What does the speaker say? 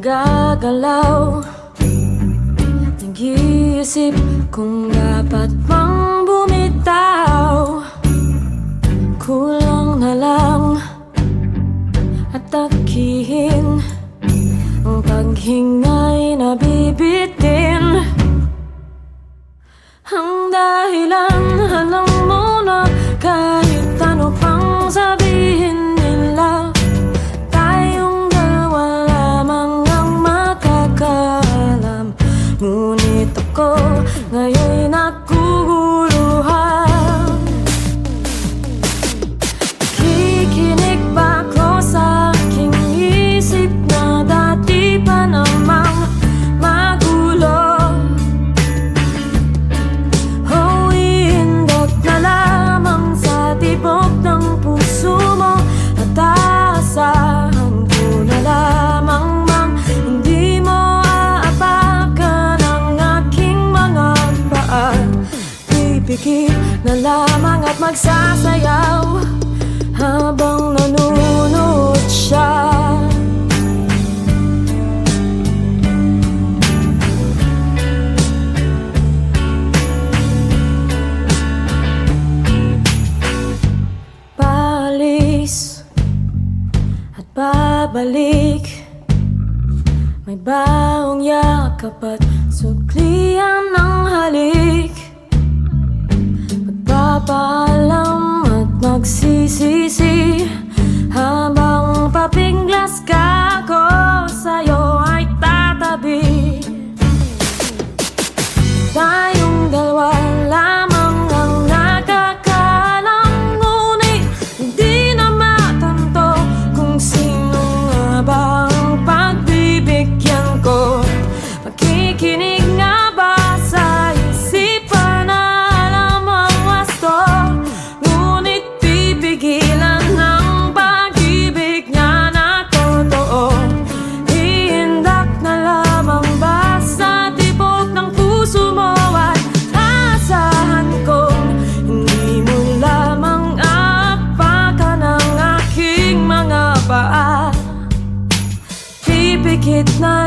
nagagalaw. Nag-iisip kung dapat bang bumitaw. Kulang na lang atakihin ang paghinga'y nabibitin. Ang dahilan, alam mo na, kahit ano pang sabihin nila, tayong dalawa lamang ang makakaalam. Ngunit ako ngayon'y naguguluhan. Nakikinig ba ako sa aking isip na dati pa namang magulo? O iindak na lamang sa tibok ng puso mo, at aasahan ko na lamang mang hindi mo aapakan ang aking mga paa. Pipikit na lamang at magsasayaw habang nanonood siya. Paalis at babalik, may baong yakap at suklian ng halik. Magpapaalam at magsisisi habang papinglas ka ko sa'yo ay tatabi. Tayong dalawa lamang ang nakakaalam, ngunit hindi na matanto kung sino nga ba ang pagbibigyan ko. Makikinig nga ba sa isipan na alam ang wasto, ngunit pipigilan ng pag-ibig niya na totoo? Iindak na lamang ba sa tibok ng puso mo, at asahan kong hindi mo lamang aapakan ang aking mga paa? Pipikit na